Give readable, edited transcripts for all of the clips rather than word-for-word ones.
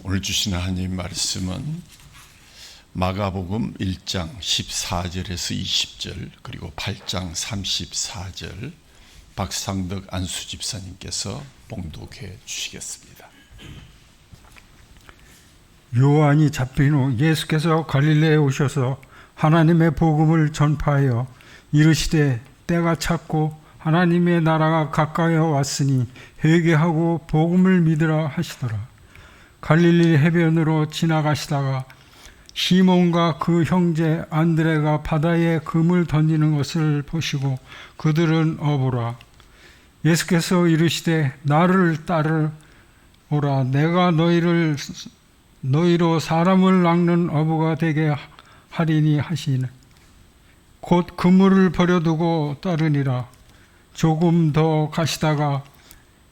오늘 주신 하나님 말씀은 마가복음 1장 14절에서 20절 그리고 8장 34절 박상덕 안수 집사님께서 봉독해 주시겠습니다. 요한이 잡힌 후 예수께서 갈릴레에 오셔서 하나님의 복음을 전파하여 이르시되 때가 찼고 하나님의 나라가 가까이 왔으니 회개하고 복음을 믿으라 하시더라. 갈릴리 해변으로 지나가시다가 시몬과 그 형제 안드레가 바다에 금을 던지는 것을 보시고 그들은 어부라. 예수께서 이르시되 나를 따르오라. 내가 너희로 사람을 낚는 어부가 되게 하리니 하시니 곧 그물을 버려두고 따르니라. 조금 더 가시다가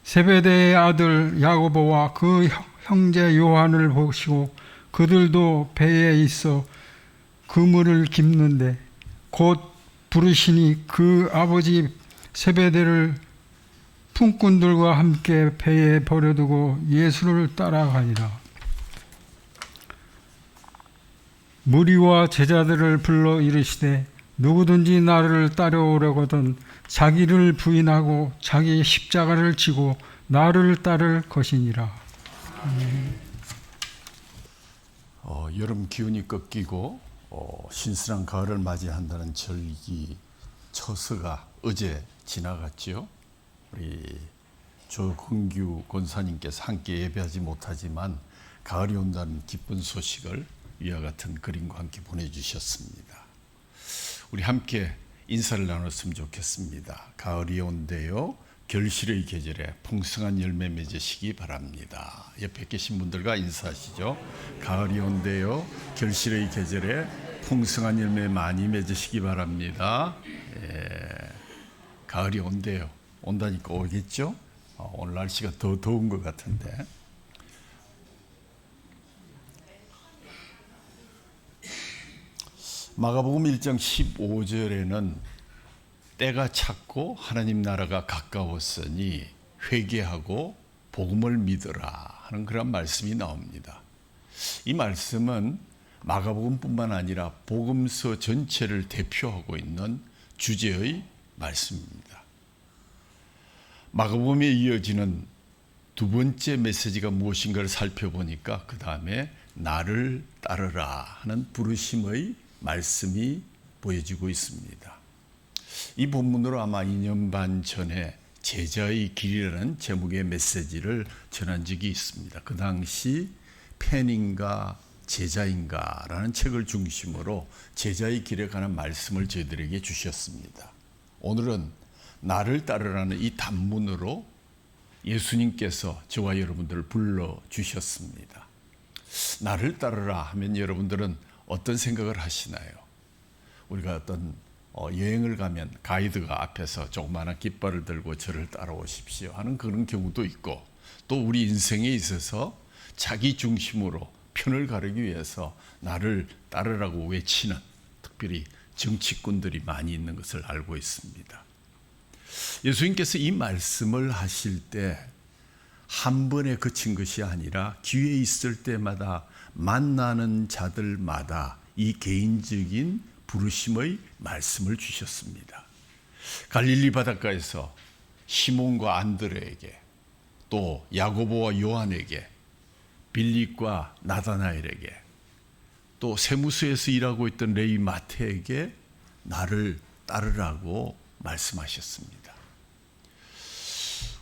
세베대의 아들 야고보와 그 형제 요한을 보시고 그들도 배에 있어 그물을 깁는데 곧 부르시니 그 아버지 세베대를 품꾼들과 함께 배에 버려두고 예수를 따라가니라. 무리와 제자들을 불러 이르시되 누구든지 나를 따라오려거든 자기를 부인하고 자기 십자가를 지고 나를 따를 것이니라. 여름 기운이 꺾이고 신선한 가을을 맞이한다는 절기 처서가 어제 지나갔죠. 우리 조흥규 권사님께서 함께 예배하지 못하지만 가을이 온다는 기쁜 소식을 위와 같은 그림과 함께 보내주셨습니다. 우리 함께 인사를 나눴으면 좋겠습니다. 가을이 온대요. 결실의 계절에 풍성한 열매 맺으시기 바랍니다. 옆에 계신 분들과 인사하시죠. 가을이 온대요. 결실의 계절에 풍성한 열매 많이 맺으시기 바랍니다. 가을이 온대요. 온다니까 오겠죠? 오늘 날씨가 더 더운 것 같은데. 마가복음 1장 15절에는 때가 찼고 하나님 나라가 가까웠으니 회개하고 복음을 믿으라 하는 그런 말씀이 나옵니다. 이 말씀은 마가복음뿐만 아니라 복음서 전체를 대표하고 있는 주제의 말씀입니다. 마가복음에 이어지는 두 번째 메시지가 무엇인가를 살펴보니까 그 다음에 나를 따르라 하는 부르심의 말씀이 보여지고 있습니다. 이 본문으로 아마 2년 반 전에 제자의 길이라는 제목의 메시지를 전한 적이 있습니다. 그 당시 팬인가 제자인가 라는 책을 중심으로 제자의 길에 관한 말씀을 저희들에게 주셨습니다. 오늘은 나를 따르라는 이 단문으로 예수님께서 저와 여러분들을 불러주셨습니다. 나를 따르라 하면 여러분들은 어떤 생각을 하시나요? 우리가 어떤 여행을 가면 가이드가 앞에서 조그마한 깃발을 들고 저를 따라오십시오 하는 그런 경우도 있고, 또 우리 인생에 있어서 자기 중심으로 편을 가르기 위해서 나를 따르라고 외치는 특별히 정치꾼들이 많이 있는 것을 알고 있습니다. 예수님께서 이 말씀을 하실 때 한 번에 그친 것이 아니라 기회 있을 때마다 만나는 자들마다 이 개인적인 부르심의 말씀을 주셨습니다. 갈릴리 바닷가에서 시몬과 안드레에게, 또 야고보와 요한에게, 빌립과 나다나엘에게, 또 세무서에서 일하고 있던 레위 마태에게 나를 따르라고 말씀하셨습니다.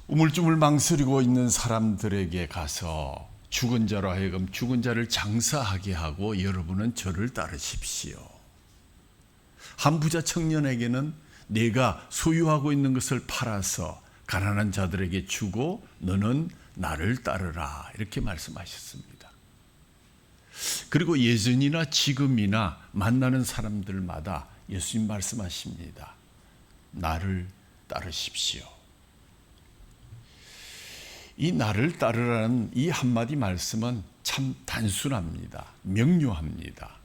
우물쭈물 망설이고 있는 사람들에게 가서 죽은 자로 하여금 죽은 자를 장사하게 하고 여러분은 저를 따르십시오. 한 부자 청년에게는 내가 소유하고 있는 것을 팔아서 가난한 자들에게 주고 너는 나를 따르라 이렇게 말씀하셨습니다. 그리고 예전이나 지금이나 만나는 사람들마다 예수님 말씀하십니다. 나를 따르십시오. 이 나를 따르라는 이 한마디 말씀은 참 단순합니다. 명료합니다.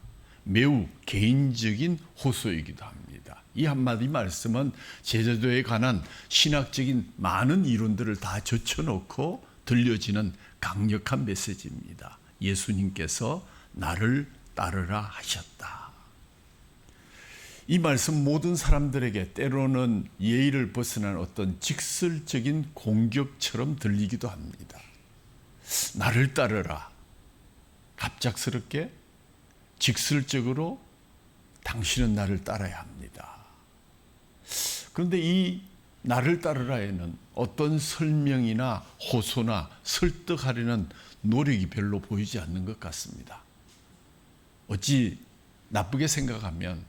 매우 개인적인 호소이기도 합니다. 이 한마디 말씀은 제자도에 관한 신학적인 많은 이론들을 다 젖혀놓고 들려지는 강력한 메시지입니다. 예수님께서 나를 따르라 하셨다. 이 말씀 모든 사람들에게 때로는 예의를 벗어난 어떤 직설적인 공격처럼 들리기도 합니다. 나를 따르라. 갑작스럽게 직설적으로 당신은 나를 따라야 합니다. 그런데 이 나를 따르라에는 어떤 설명이나 호소나 설득하려는 노력이 별로 보이지 않는 것 같습니다. 어찌 나쁘게 생각하면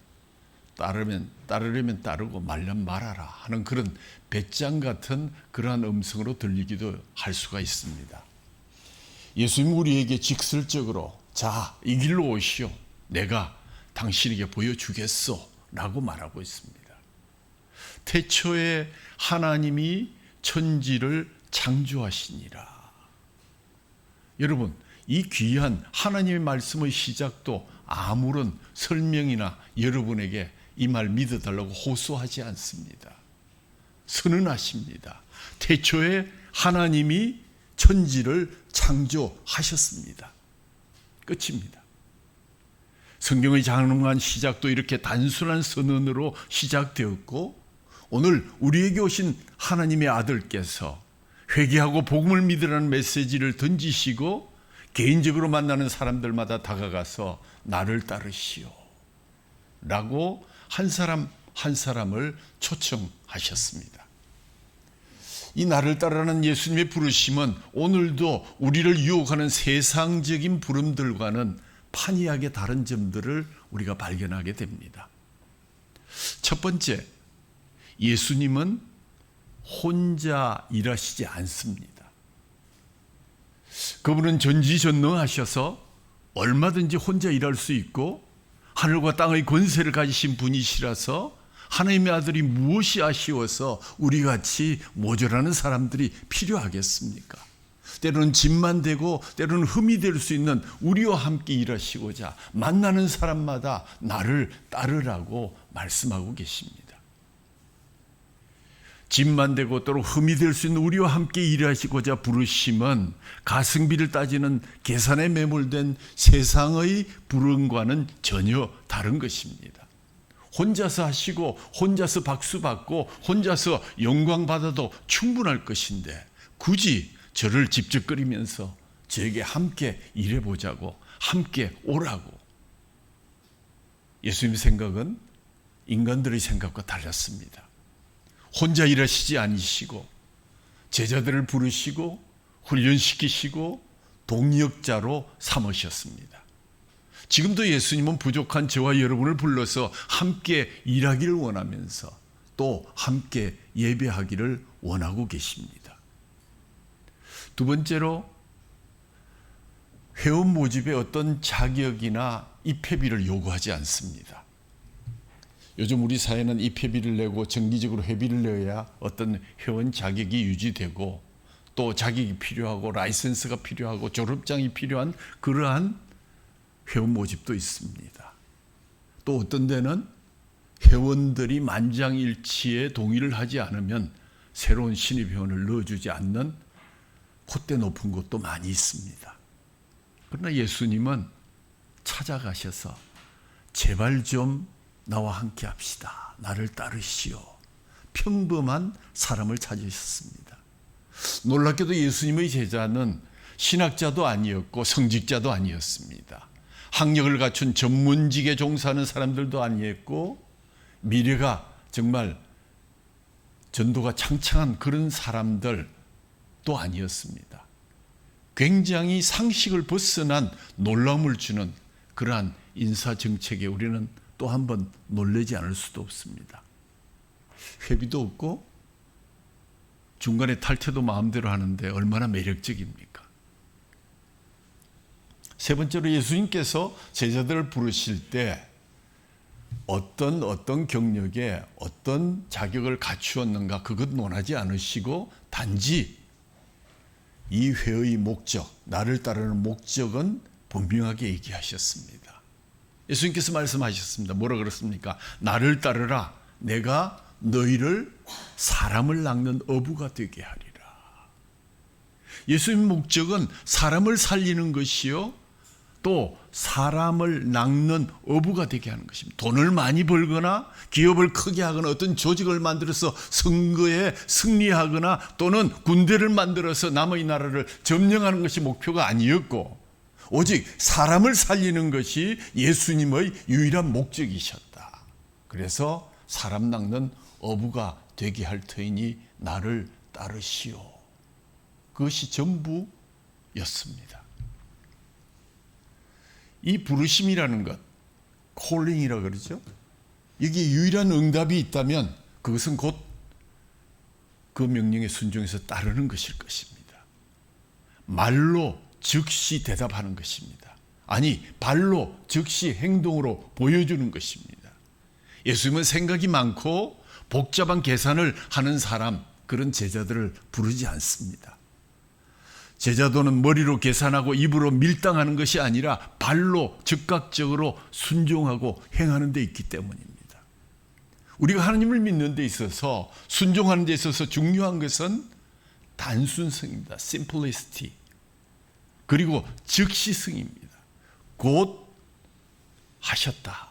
따르려면 따르고 말려면 말아라 하는 그런 배짱 같은 그러한 음성으로 들리기도 할 수가 있습니다. 예수님 우리에게 직설적으로 자, 이 길로 오시오. 내가 당신에게 보여주겠소 라고 말하고 있습니다. 태초에 하나님이 천지를 창조하시니라. 여러분, 이 귀한 하나님의 말씀의 시작도 아무런 설명이나 여러분에게 이 말 믿어달라고 호소하지 않습니다. 선언하십니다. 태초에 하나님이 천지를 창조하셨습니다. 끝입니다. 성경의 장엄한 시작도 이렇게 단순한 선언으로 시작되었고, 오늘 우리에게 오신 하나님의 아들께서 회개하고 복음을 믿으라는 메시지를 던지시고 개인적으로 만나는 사람들마다 다가가서 나를 따르시오 라고 한 사람 한 사람을 초청하셨습니다. 이 나를 따르라는 예수님의 부르심은 오늘도 우리를 유혹하는 세상적인 부름들과는 판이하게 다른 점들을 우리가 발견하게 됩니다. 첫 번째, 예수님은 혼자 일하시지 않습니다. 그분은 전지전능하셔서 얼마든지 혼자 일할 수 있고 하늘과 땅의 권세를 가지신 분이시라서 하나님의 아들이 무엇이 아쉬워서 우리같이 모자라는 사람들이 필요하겠습니까? 때로는 짐만 되고 때로는 흠이 될 수 있는 우리와 함께 일하시고자 만나는 사람마다 나를 따르라고 말씀하고 계십니다. 짐만 되고 또는 흠이 될 수 있는 우리와 함께 일하시고자 부르심은 가성비를 따지는 계산에 매몰된 세상의 부름과는 전혀 다른 것입니다. 혼자서 하시고 혼자서 박수 받고 혼자서 영광 받아도 충분할 것인데 굳이 저를 집적거리면서 저에게 함께 일해보자고 함께 오라고. 예수님의 생각은 인간들의 생각과 달랐습니다. 혼자 일하시지 않으시고 제자들을 부르시고 훈련시키시고 동역자로 삼으셨습니다. 지금도 예수님은 부족한 저와 여러분을 불러서 함께 일하기를 원하면서 또 함께 예배하기를 원하고 계십니다. 두 번째로 회원 모집에 어떤 자격이나 입회비를 요구하지 않습니다. 요즘 우리 사회는 입회비를 내고 정기적으로 회비를 내야 어떤 회원 자격이 유지되고 또 자격이 필요하고 라이센스가 필요하고 졸업장이 필요한 그러한 회원 모집도 있습니다. 또 어떤 데는 회원들이 만장일치에 동의를 하지 않으면 새로운 신입 회원을 넣어주지 않는 콧대 높은 곳도 많이 있습니다. 그러나 예수님은 찾아가셔서 제발 좀 나와 함께 합시다. 나를 따르시오. 평범한 사람을 찾으셨습니다. 놀랍게도 예수님의 제자는 신학자도 아니었고 성직자도 아니었습니다. 학력을 갖춘 전문직에 종사하는 사람들도 아니었고 미래가 정말 전도가 창창한 그런 사람들도 아니었습니다. 굉장히 상식을 벗어난 놀라움을 주는 그러한 인사정책에 우리는 또 한 번 놀라지 않을 수도 없습니다. 회비도 없고 중간에 탈퇴도 마음대로 하는데 얼마나 매력적입니까? 세 번째로 예수님께서 제자들을 부르실 때 어떤 경력에 어떤 자격을 갖추었는가 그것 논하지 않으시고 단지 이 회의 목적, 나를 따르는 목적은 분명하게 얘기하셨습니다. 예수님께서 말씀하셨습니다. 뭐라 그랬습니까? 나를 따르라. 내가 너희를 사람을 낚는 어부가 되게 하리라. 예수님의 목적은 사람을 살리는 것이요, 또 사람을 낚는 어부가 되게 하는 것입니다. 돈을 많이 벌거나 기업을 크게 하거나 어떤 조직을 만들어서 선거에 승리하거나 또는 군대를 만들어서 남의 나라를 점령하는 것이 목표가 아니었고, 오직 사람을 살리는 것이 예수님의 유일한 목적이셨다. 그래서 사람 낚는 어부가 되게 할 터이니 나를 따르시오. 그것이 전부였습니다. 이 부르심이라는 것, 콜링이라고 그러죠. 여기 유일한 응답이 있다면 그것은 곧 그 명령에 순종해서 따르는 것일 것입니다. 말로 즉시 대답하는 것입니다. 아니, 발로 즉시 행동으로 보여주는 것입니다. 예수님은 생각이 많고 복잡한 계산을 하는 사람, 그런 제자들을 부르지 않습니다. 제자도는 머리로 계산하고 입으로 밀당하는 것이 아니라 발로 즉각적으로 순종하고 행하는 데 있기 때문입니다. 우리가 하나님을 믿는 데 있어서, 순종하는 데 있어서 중요한 것은 단순성입니다. simplicity. 그리고 즉시성입니다. 곧 하셨다.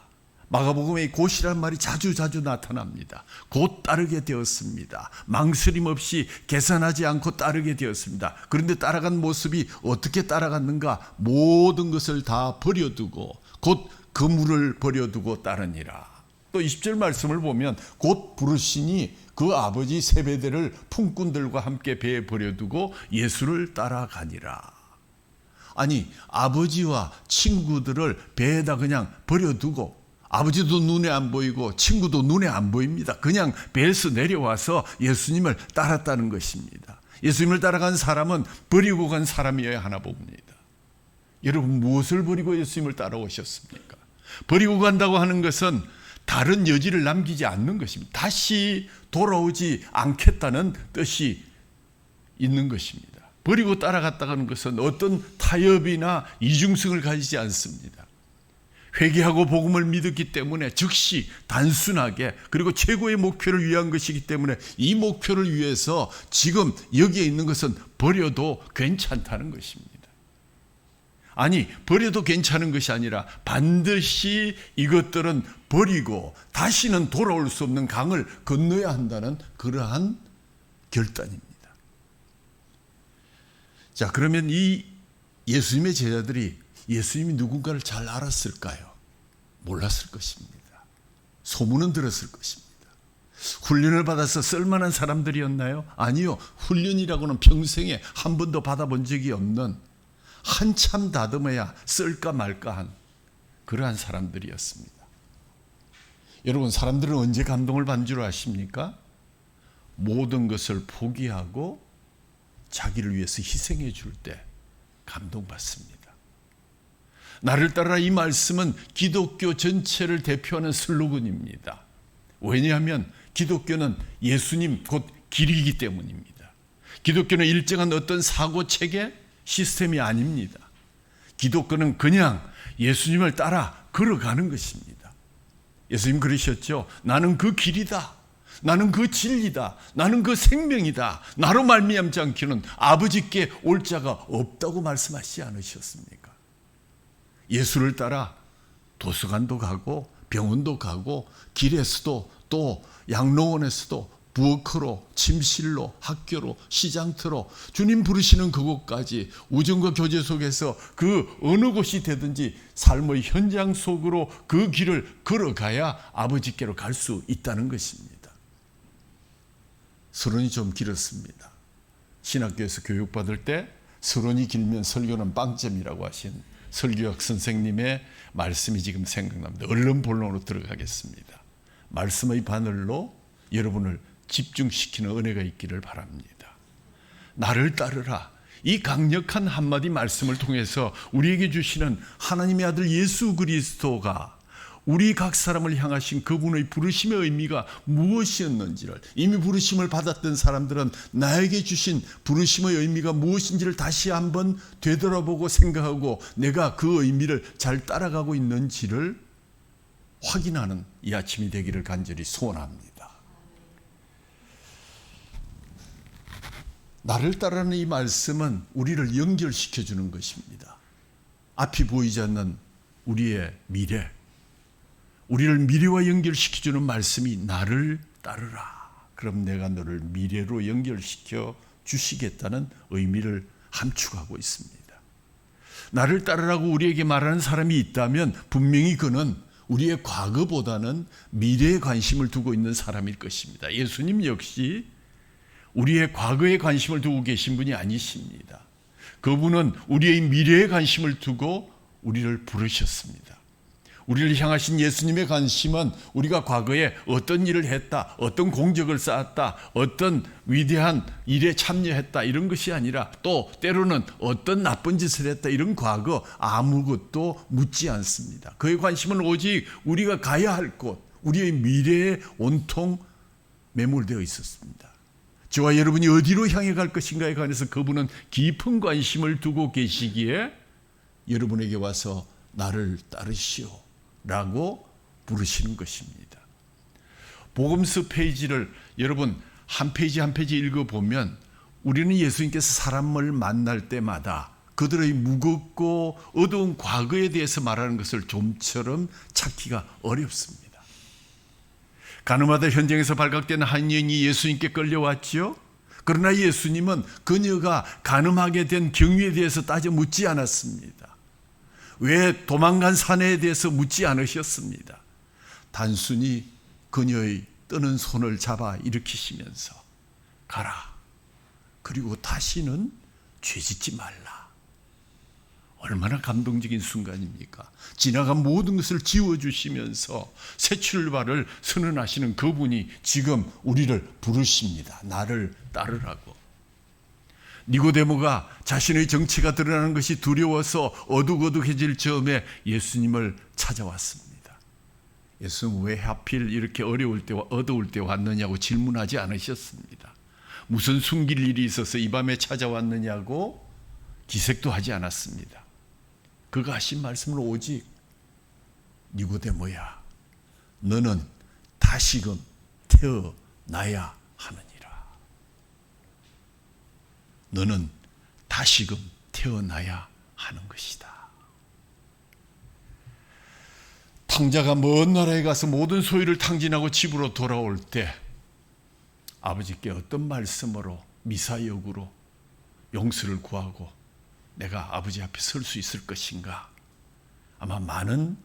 마가복음에 곧이라는 말이 자주 나타납니다. 곧 따르게 되었습니다. 망설임 없이 계산하지 않고 따르게 되었습니다. 그런데 따라간 모습이 어떻게 따라갔는가? 모든 것을 다 버려두고 곧 그물을 버려두고 따르니라. 또 20절 말씀을 보면 곧 부르시니 그 아버지 세베대를 품꾼들과 함께 배에 버려두고 예수를 따라가니라. 아니, 아버지와 친구들을 배에다 그냥 버려두고, 아버지도 눈에 안 보이고 친구도 눈에 안 보입니다. 그냥 배에서 내려와서 예수님을 따랐다는 것입니다. 예수님을 따라간 사람은 버리고 간 사람이어야 하나 봅니다. 여러분, 무엇을 버리고 예수님을 따라오셨습니까? 버리고 간다고 하는 것은 다른 여지를 남기지 않는 것입니다. 다시 돌아오지 않겠다는 뜻이 있는 것입니다. 버리고 따라갔다는 것은 어떤 타협이나 이중성을 가지지 않습니다. 회개하고 복음을 믿었기 때문에 즉시 단순하게, 그리고 최고의 목표를 위한 것이기 때문에 이 목표를 위해서 지금 여기에 있는 것은 버려도 괜찮다는 것입니다. 아니, 버려도 괜찮은 것이 아니라 반드시 이것들은 버리고 다시는 돌아올 수 없는 강을 건너야 한다는 그러한 결단입니다. 자, 그러면 이 예수님의 제자들이 예수님이 누군가를 잘 알았을까요? 몰랐을 것입니다. 소문은 들었을 것입니다. 훈련을 받아서 쓸만한 사람들이었나요? 아니요. 훈련이라고는 평생에 한 번도 받아본 적이 없는, 한참 다듬어야 쓸까 말까 한 그러한 사람들이었습니다. 여러분, 사람들은 언제 감동을 받는 줄 아십니까? 모든 것을 포기하고 자기를 위해서 희생해 줄 때 감동받습니다. 나를 따라 이 말씀은 기독교 전체를 대표하는 슬로건입니다. 왜냐하면 기독교는 예수님 곧 길이기 때문입니다. 기독교는 일정한 어떤 사고체계, 시스템이 아닙니다. 기독교는 그냥 예수님을 따라 걸어가는 것입니다. 예수님 그러셨죠. 나는 그 길이다. 나는 그 진리다. 나는 그 생명이다. 나로 말미암지 않기는 아버지께 올 자가 없다고 말씀하시지 않으셨습니까? 예수를 따라 도서관도 가고 병원도 가고 길에서도 또 양로원에서도 부엌으로, 침실로, 학교로, 시장터로 주님 부르시는 그곳까지 우정과 교제 속에서 그 어느 곳이 되든지 삶의 현장 속으로 그 길을 걸어가야 아버지께로 갈 수 있다는 것입니다. 서론이 좀 길었습니다. 신학교에서 교육받을 때 서론이 길면 설교는 빵점이라고 하신 설교학 선생님의 말씀이 지금 생각납니다. 얼른 본론으로 들어가겠습니다. 말씀의 바늘로 여러분을 집중시키는 은혜가 있기를 바랍니다. 나를 따르라. 이 강력한 한마디 말씀을 통해서 우리에게 주시는 하나님의 아들 예수 그리스도가 우리 각 사람을 향하신 그분의 부르심의 의미가 무엇이었는지를, 이미 부르심을 받았던 사람들은 나에게 주신 부르심의 의미가 무엇인지를 다시 한번 되돌아보고 생각하고 내가 그 의미를 잘 따라가고 있는지를 확인하는 이 아침이 되기를 간절히 소원합니다. 나를 따르는 이 말씀은 우리를 연결시켜 주는 것입니다. 앞이 보이지 않는 우리의 미래, 우리를 미래와 연결시켜 주는 말씀이 나를 따르라. 그럼 내가 너를 미래로 연결시켜 주시겠다는 의미를 함축하고 있습니다. 나를 따르라고 우리에게 말하는 사람이 있다면 분명히 그는 우리의 과거보다는 미래에 관심을 두고 있는 사람일 것입니다. 예수님 역시 우리의 과거에 관심을 두고 계신 분이 아니십니다. 그분은 우리의 미래에 관심을 두고 우리를 부르셨습니다. 우리를 향하신 예수님의 관심은 우리가 과거에 어떤 일을 했다, 어떤 공적을 쌓았다, 어떤 위대한 일에 참여했다 이런 것이 아니라 또 때로는 어떤 나쁜 짓을 했다 이런 과거 아무것도 묻지 않습니다. 그의 관심은 오직 우리가 가야 할 곳, 우리의 미래에 온통 매몰되어 있었습니다. 저와 여러분이 어디로 향해 갈 것인가에 관해서 그분은 깊은 관심을 두고 계시기에 여러분에게 와서 나를 따르시오 라고 부르시는 것입니다. 복음서 페이지를 여러분 한 페이지 한 페이지 읽어보면 우리는 예수님께서 사람을 만날 때마다 그들의 무겁고 어두운 과거에 대해서 말하는 것을 좀처럼 찾기가 어렵습니다. 가늠하다 현장에서 발각된 한 여인이 예수님께 끌려왔지요. 그러나 예수님은 그녀가 가늠하게 된 경위에 대해서 따져 묻지 않았습니다. 왜 도망간 사내에 대해서 묻지 않으셨습니다. 단순히 그녀의 뜨는 손을 잡아 일으키시면서 가라. 그리고 다시는 죄짓지 말라. 얼마나 감동적인 순간입니까? 지나간 모든 것을 지워주시면서 새 출발을 선언하시는 그분이 지금 우리를 부르십니다. 나를 따르라고. 니고데모가 자신의 정체가 드러나는 것이 두려워서 어둑어둑해질 즈음에 예수님을 찾아왔습니다. 예수는 왜 하필 이렇게 어두울 때 왔느냐고 질문하지 않으셨습니다. 무슨 숨길 일이 있어서 이 밤에 찾아왔느냐고 기색도 하지 않았습니다. 그가 하신 말씀은 오직 니고데모야, 너는 다시금 태어나야 하느니라. 너는 다시금 태어나야 하는 것이다. 탕자가 먼 나라에 가서 모든 소유를 탕진하고 집으로 돌아올 때 아버지께 어떤 말씀으로 미사역으로 용서를 구하고 내가 아버지 앞에 설 수 있을 것인가? 아마 많은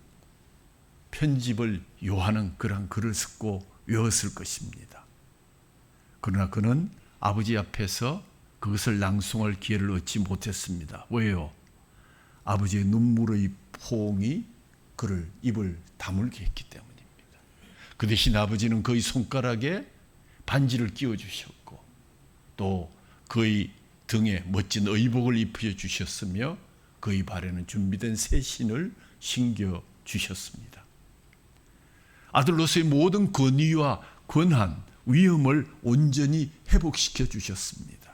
편집을 요하는 그런 글을 쓰고 외웠을 것입니다. 그러나 그는 아버지 앞에서 그것을 낭송할 기회를 얻지 못했습니다. 왜요? 아버지의 눈물의 포옹이 그를 입을 다물게 했기 때문입니다. 그 대신 아버지는 그의 손가락에 반지를 끼워주셨고 또 그의 등에 멋진 의복을 입혀주셨으며 그의 발에는 준비된 새 신을 신겨주셨습니다. 아들로서의 모든 권위와 권한, 위엄을 온전히 회복시켜 주셨습니다.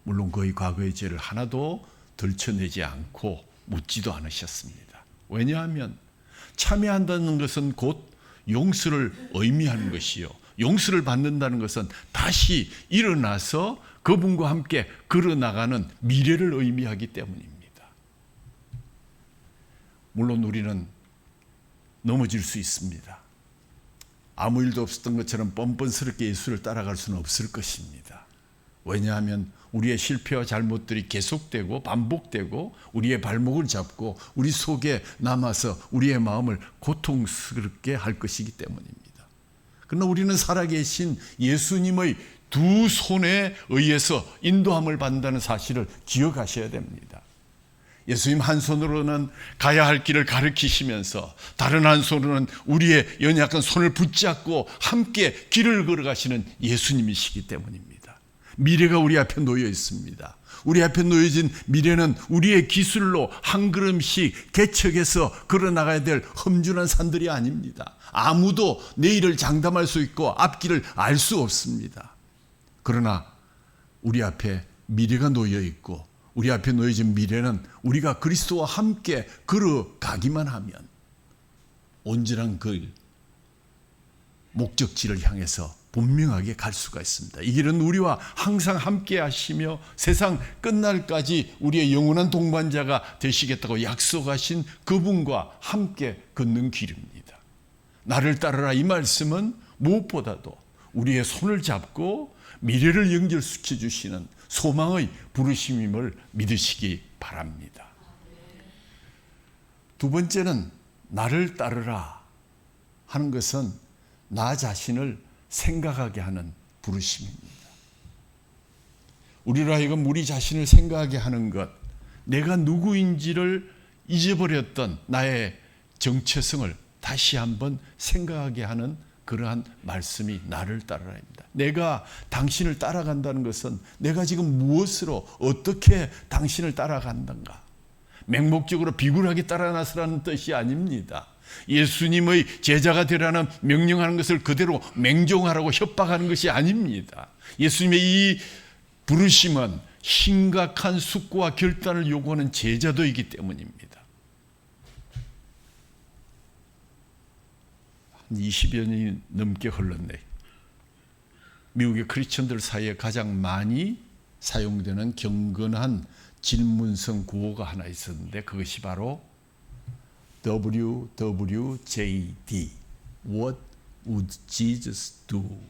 물론 그의 과거의 죄를 하나도 들춰내지 않고 묻지도 않으셨습니다. 왜냐하면 참여한다는 것은 곧 용서를 의미하는 것이요, 용서를 받는다는 것은 다시 일어나서 그분과 함께 걸어나가는 미래를 의미하기 때문입니다. 물론 우리는 넘어질 수 있습니다. 아무 일도 없었던 것처럼 뻔뻔스럽게 예수를 따라갈 수는 없을 것입니다. 왜냐하면 우리의 실패와 잘못들이 계속되고 반복되고 우리의 발목을 잡고 우리 속에 남아서 우리의 마음을 고통스럽게 할 것이기 때문입니다. 그러나 우리는 살아계신 예수님의 두 손에 의해서 인도함을 받는다는 사실을 기억하셔야 됩니다. 예수님 한 손으로는 가야 할 길을 가르치시면서 다른 한 손으로는 우리의 연약한 손을 붙잡고 함께 길을 걸어가시는 예수님이시기 때문입니다. 미래가 우리 앞에 놓여 있습니다. 우리 앞에 놓여진 미래는 우리의 기술로 한 걸음씩 개척해서 걸어나가야 될 험준한 산들이 아닙니다. 아무도 내일을 장담할 수 있고 앞길을 알 수 없습니다. 그러나 우리 앞에 미래가 놓여 있고 우리 앞에 놓여진 미래는 우리가 그리스도와 함께 걸어가기만 하면 온전한 길, 목적지를 향해서 분명하게 갈 수가 있습니다. 이 길은 우리와 항상 함께 하시며 세상 끝날까지 우리의 영원한 동반자가 되시겠다고 약속하신 그분과 함께 걷는 길입니다. 나를 따르라 이 말씀은 무엇보다도 우리의 손을 잡고 미래를 연결시켜 주시는 소망의 부르심임을 믿으시기 바랍니다. 두 번째는 나를 따르라 하는 것은 나 자신을 생각하게 하는 부르심입니다. 우리로 하여금 우리 자신을 생각하게 하는 것, 내가 누구인지를 잊어버렸던 나의 정체성을 다시 한번 생각하게 하는 그러한 말씀이 나를 따르라입니다. 내가 당신을 따라간다는 것은 내가 지금 무엇으로 어떻게 당신을 따라간단가, 맹목적으로 비굴하게 따라나서라는 뜻이 아닙니다. 예수님의 제자가 되라는 명령하는 것을 그대로 맹종하라고 협박하는 것이 아닙니다. 예수님의 이 부르심은 심각한 숙고와 결단을 요구하는 제자도이기 때문입니다. 한 20여 년이 넘게 흘렀네. 미국의 크리스천들 사이에 가장 많이 사용되는 경건한 질문성 구호가 하나 있었는데 그것이 바로 WWJD What would Jesus do?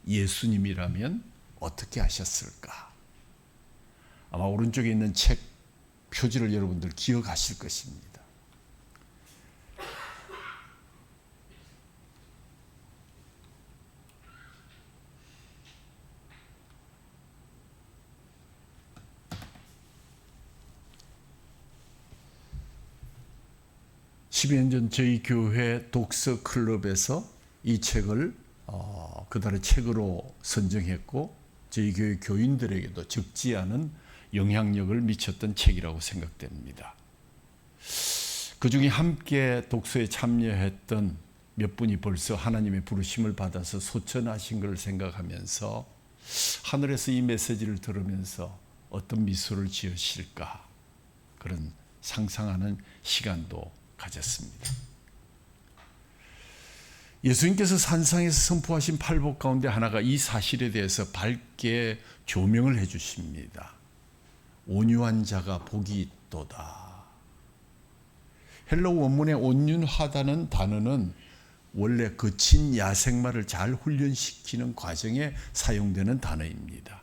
예수님이라면 어떻게 하셨을까? 아마 오른쪽에 있는 책 표지를 여러분들 기억하실 것입니다. (10여 년) 전 저희 교회 독서 클럽에서 이 책을 그달의 책으로 선정했고 저희 교회 교인들에게도 적지 않은 영향력을 미쳤던 책이라고 생각됩니다. 그중에 함께 독서에 참여했던 몇 분이 벌써 하나님의 부르심을 받아서 소천하신 것을 생각하면서 하늘에서 이 메시지를 들으면서 어떤 미소를 지으실까 그런 상상하는 시간도 가졌습니다. 예수님께서 산상에서 선포하신 팔복 가운데 하나가 이 사실에 대해서 밝게 조명을 해 주십니다. 온유한 자가 복이 있도다. 헬러 원문의 온윤하다는 단어는 원래 거친 야생마를 잘 훈련시키는 과정에 사용되는 단어입니다.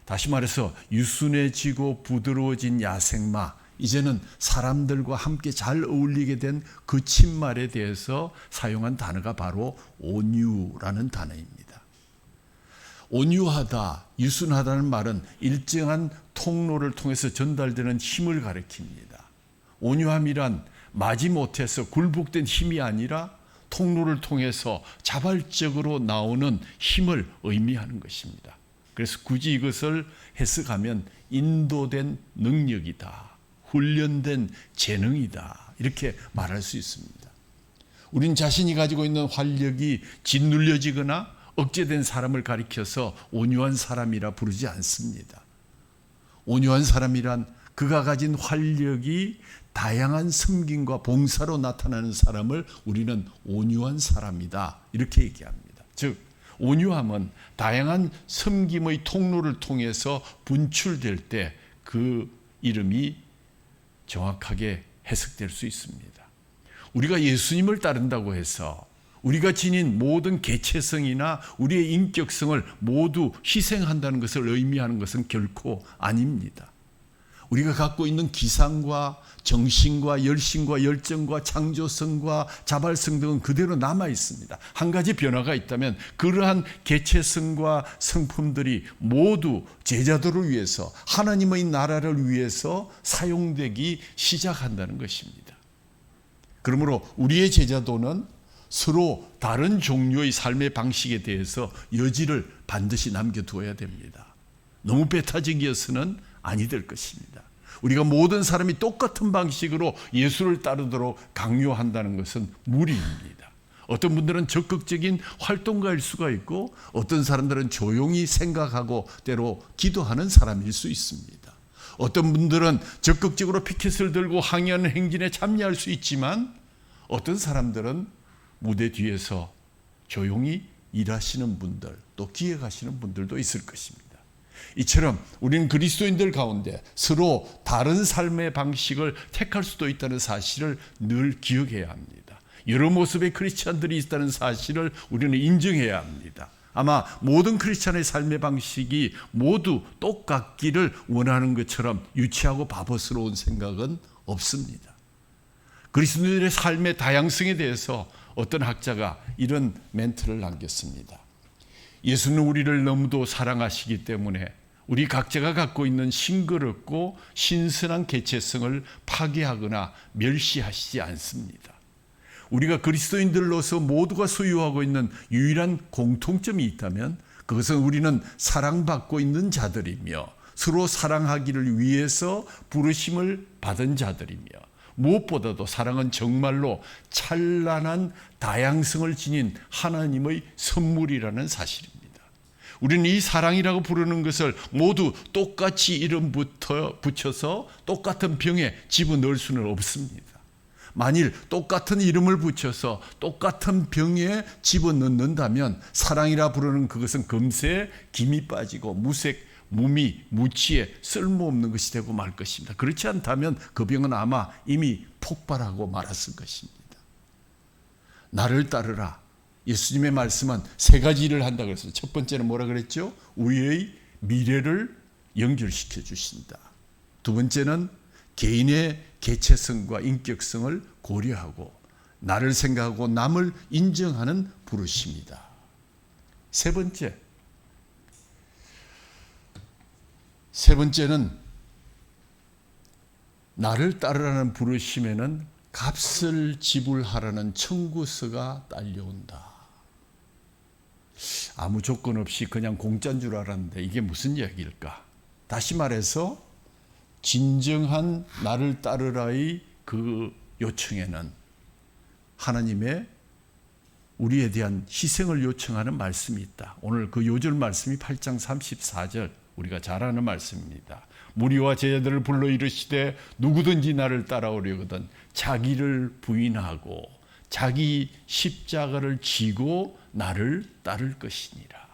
다시 말해서 유순해지고 부드러워진 야생마, 이제는 사람들과 함께 잘 어울리게 된 거친 말에 대해서 사용한 단어가 바로 온유라는 단어입니다. 온유하다, 유순하다는 말은 일정한 통로를 통해서 전달되는 힘을 가리킵니다. 온유함이란 마지못해서 굴복된 힘이 아니라 통로를 통해서 자발적으로 나오는 힘을 의미하는 것입니다. 그래서 굳이 이것을 해석하면 인도된 능력이다, 훈련된 재능이다, 이렇게 말할 수 있습니다. 우린 자신이 가지고 있는 활력이 짓눌려지거나 억제된 사람을 가리켜서 온유한 사람이라 부르지 않습니다. 온유한 사람이란 그가 가진 활력이 다양한 섬김과 봉사로 나타나는 사람을 우리는 온유한 사람이다, 이렇게 얘기합니다. 즉 온유함은 다양한 섬김의 통로를 통해서 분출될 때 그 이름이 정확하게 해석될 수 있습니다. 우리가 예수님을 따른다고 해서 우리가 지닌 모든 개체성이나 우리의 인격성을 모두 희생한다는 것을 의미하는 것은 결코 아닙니다. 우리가 갖고 있는 기상과 정신과 열심과 열정과 창조성과 자발성 등은 그대로 남아 있습니다. 한 가지 변화가 있다면 그러한 개체성과 성품들이 모두 제자들을 위해서, 하나님의 나라를 위해서 사용되기 시작한다는 것입니다. 그러므로 우리의 제자도는 서로 다른 종류의 삶의 방식에 대해서 여지를 반드시 남겨두어야 됩니다. 너무 배타적이어서는 아니 될 것입니다. 우리가 모든 사람이 똑같은 방식으로 예수를 따르도록 강요한다는 것은 무리입니다. 어떤 분들은 적극적인 활동가일 수가 있고 어떤 사람들은 조용히 생각하고 때로 기도하는 사람일 수 있습니다. 어떤 분들은 적극적으로 피켓을 들고 항의하는 행진에 참여할 수 있지만 어떤 사람들은 무대 뒤에서 조용히 일하시는 분들, 또 기획하시는 분들도 있을 것입니다. 이처럼 우리는 그리스도인들 가운데 서로 다른 삶의 방식을 택할 수도 있다는 사실을 늘 기억해야 합니다. 여러 모습의 크리스찬들이 있다는 사실을 우리는 인정해야 합니다. 아마 모든 크리스찬의 삶의 방식이 모두 똑같기를 원하는 것처럼 유치하고 바보스러운 생각은 없습니다. 그리스도인들의 삶의 다양성에 대해서 어떤 학자가 이런 멘트를 남겼습니다. 예수는 우리를 너무도 사랑하시기 때문에 우리 각자가 갖고 있는 싱그럽고 신선한 개체성을 파괴하거나 멸시하시지 않습니다. 우리가 그리스도인들로서 모두가 소유하고 있는 유일한 공통점이 있다면 그것은 우리는 사랑받고 있는 자들이며 서로 사랑하기를 위해서 부르심을 받은 자들이며 무엇보다도 사랑은 정말로 찬란한 다양성을 지닌 하나님의 선물이라는 사실입니다. 우리는 이 사랑이라고 부르는 것을 모두 똑같이 이름부터 붙여서 똑같은 병에 집어넣을 수는 없습니다. 만일 똑같은 이름을 붙여서 똑같은 병에 집어넣는다면 사랑이라 부르는 그것은 금세 김이 빠지고 무색, 무미, 무치에 쓸모없는 것이 되고 말 것입니다. 그렇지 않다면 그 병은 아마 이미 폭발하고 말았을 것입니다. 나를 따르라. 예수님의 말씀은 세 가지 일을 한다 그랬어요. 첫 번째는 뭐라 그랬죠? 우리의 미래를 연결시켜 주신다. 두 번째는 개인의 개체성과 인격성을 고려하고 나를 생각하고 남을 인정하는 부르심이다. 세 번째는 나를 따르라는 부르심에는 값을 지불하라는 청구서가 딸려온다. 아무 조건 없이 그냥 공짜인 줄 알았는데 이게 무슨 이야기일까? 다시 말해서 진정한 나를 따르라의 그 요청에는 하나님의 우리에 대한 희생을 요청하는 말씀이 있다. 오늘 그 요절 말씀이 8장 34절 우리가 잘 아는 말씀입니다. 무리와 제자들을 불러 이르시되 누구든지 나를 따라오려거든 자기를 부인하고 자기 십자가를 지고 나를 따를 것이니라.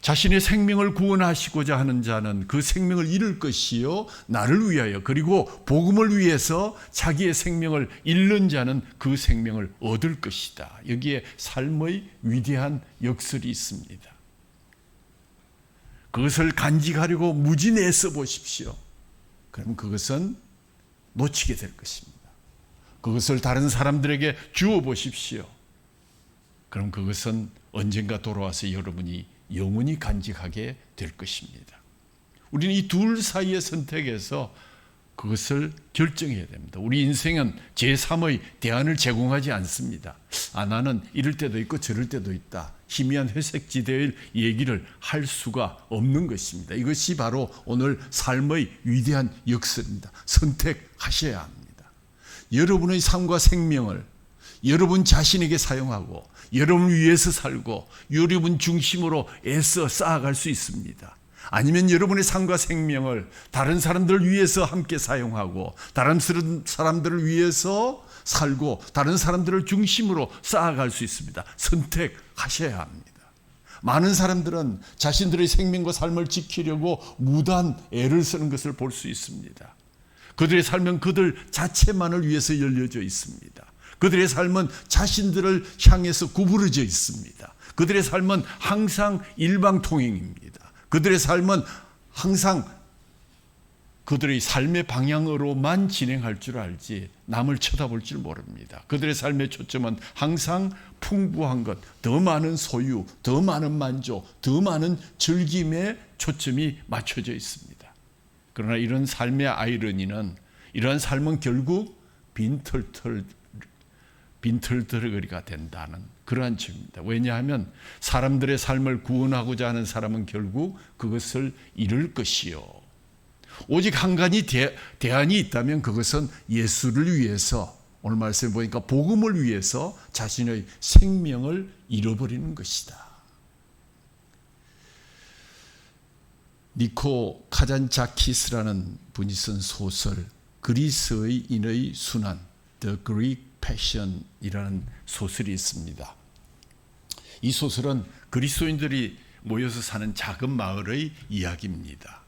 자신의 생명을 구원하시고자 하는 자는 그 생명을 잃을 것이요 나를 위하여 그리고 복음을 위해서 자기의 생명을 잃는 자는 그 생명을 얻을 것이다. 여기에 삶의 위대한 역설이 있습니다. 그것을 간직하려고 무진히 애써 보십시오. 그럼 그것은 놓치게 될 것입니다. 그것을 다른 사람들에게 주어 보십시오. 그럼 그것은 언젠가 돌아와서 여러분이 영원히 간직하게 될 것입니다. 우리는 이 둘 사이의 선택에서 그것을 결정해야 됩니다. 우리 인생은 제3의 대안을 제공하지 않습니다. 나는 이럴 때도 있고 저럴 때도 있다. 희미한 회색지대의 얘기를 할 수가 없는 것입니다. 이것이 바로 오늘 삶의 위대한 역설입니다. 선택하셔야 합니다. 여러분의 삶과 생명을 여러분 자신에게 사용하고 여러분을 위해서 살고 여러분 중심으로 애써 쌓아갈 수 있습니다. 아니면 여러분의 삶과 생명을 다른 사람들을 위해서 함께 사용하고 다른 사람들을 위해서 살고 다른 사람들을 중심으로 쌓아갈 수 있습니다. 선택하셔야 합니다. 많은 사람들은 자신들의 생명과 삶을 지키려고 무단 애를 쓰는 것을 볼 수 있습니다. 그들의 삶은 그들 자체만을 위해서 열려져 있습니다. 그들의 삶은 자신들을 향해서 구부러져 있습니다. 그들의 삶은 항상 일방통행입니다. 그들의 삶은 항상 그들의 삶의 방향으로만 진행할 줄 알지 남을 쳐다볼 줄 모릅니다. 그들의 삶의 초점은 항상 풍부한 것, 더 많은 소유, 더 많은 만족, 더 많은 즐김에 초점이 맞춰져 있습니다. 그러나 이런 삶의 아이러니는 이러한 삶은 결국 빈털터리가 된다는 그러한 점입니다. 왜냐하면 사람들의 삶을 구원하고자 하는 사람은 결국 그것을 잃을 것이요. 오직 한 가지 대안이 있다면 그것은 예수를 위해서 오늘 말씀에 보니까 복음을 위해서 자신의 생명을 잃어버리는 것이다. 니코 카잔자키스라는 분이 쓴 소설 그리스의 인의 순환 The Greek 패션이라는 소설이 있습니다. 이 소설은 그리스도인들이 모여서 사는 작은 마을의 이야기입니다.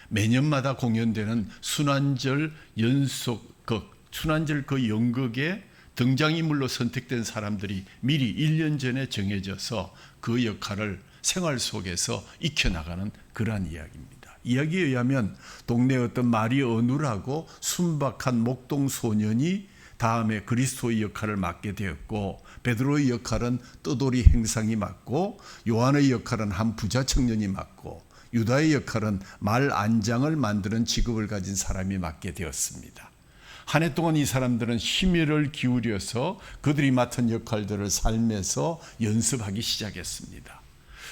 매년마다 공연되는 순환절 연속극, 순환절 그 연극에 등장인물로 선택된 사람들이 미리 1년 전에 정해져서 그 역할을 생활 속에서 익혀나가는 그러한 이야기입니다. 이야기에 의하면 동네 어떤 말이 어눌하고 순박한 목동 소년이 다음에 그리스도의 역할을 맡게 되었고, 베드로의 역할은 떠돌이 행상이 맡고, 요한의 역할은 한 부자 청년이 맡고, 유다의 역할은 말 안장을 만드는 직업을 가진 사람이 맡게 되었습니다. 한 해 동안 이 사람들은 심혈을 기울여서 그들이 맡은 역할들을 삶에서 연습하기 시작했습니다.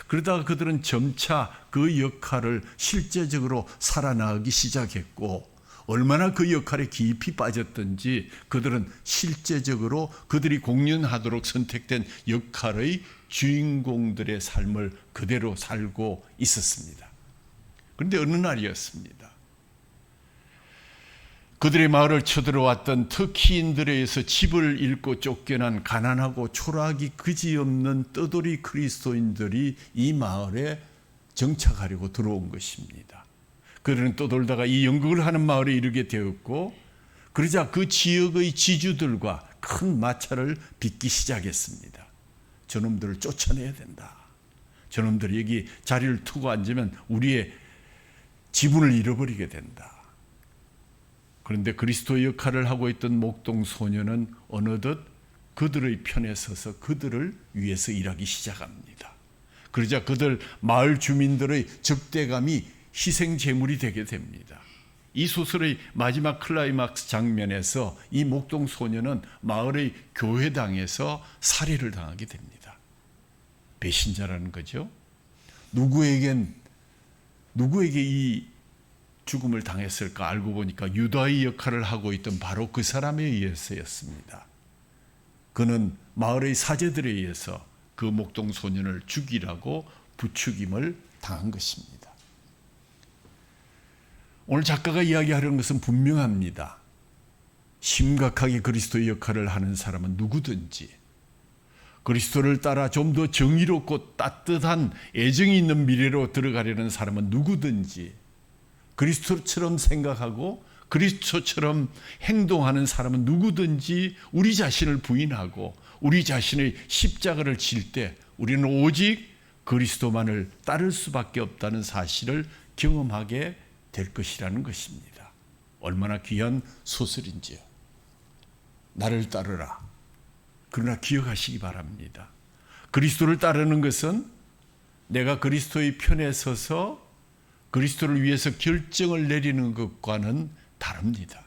그러다가 그들은 점차 그 역할을 실제적으로 살아나가기 시작했고, 얼마나 그 역할에 깊이 빠졌던지 그들은 실제적으로 그들이 공연하도록 선택된 역할의 주인공들의 삶을 그대로 살고 있었습니다. 그런데 어느 날이었습니다. 그들의 마을을 쳐들어왔던 터키인들에 의해서 집을 잃고 쫓겨난 가난하고 초라하기 그지없는 떠돌이 그리스도인들이 이 마을에 정착하려고 들어온 것입니다. 그들은 떠돌다가 이 연극을 하는 마을에 이르게 되었고, 그러자 그 지역의 지주들과 큰 마찰을 빚기 시작했습니다. 저놈들을 쫓아내야 된다. 저놈들이 여기 자리를 두고 앉으면 우리의 지분을 잃어버리게 된다. 그런데 그리스도의 역할을 하고 있던 목동 소녀는 어느덧 그들의 편에 서서 그들을 위해서 일하기 시작합니다. 그러자 그들 마을 주민들의 적대감이 희생 제물이 되게 됩니다. 이 소설의 마지막 클라이막스 장면에서 이 목동 소녀는 마을의 교회당에서 살해를 당하게 됩니다. 배신자라는 거죠. 누구에게 이 죽음을 당했을까 알고 보니까 유다의 역할을 하고 있던 바로 그 사람에 의해서였습니다. 그는 마을의 사제들에 의해서 그 목동 소년을 죽이라고 부추김을 당한 것입니다. 오늘 작가가 이야기하려는 것은 분명합니다. 심각하게 그리스도의 역할을 하는 사람은 누구든지, 그리스도를 따라 좀 더 정의롭고 따뜻한 애정이 있는 미래로 들어가려는 사람은 누구든지, 그리스도처럼 생각하고 그리스도처럼 행동하는 사람은 누구든지 우리 자신을 부인하고 우리 자신의 십자가를 질 때 우리는 오직 그리스도만을 따를 수밖에 없다는 사실을 경험하게 될 것이라는 것입니다. 얼마나 귀한 소설인지요. 나를 따르라. 그러나 기억하시기 바랍니다. 그리스도를 따르는 것은 내가 그리스도의 편에 서서 그리스도를 위해서 결정을 내리는 것과는 다릅니다.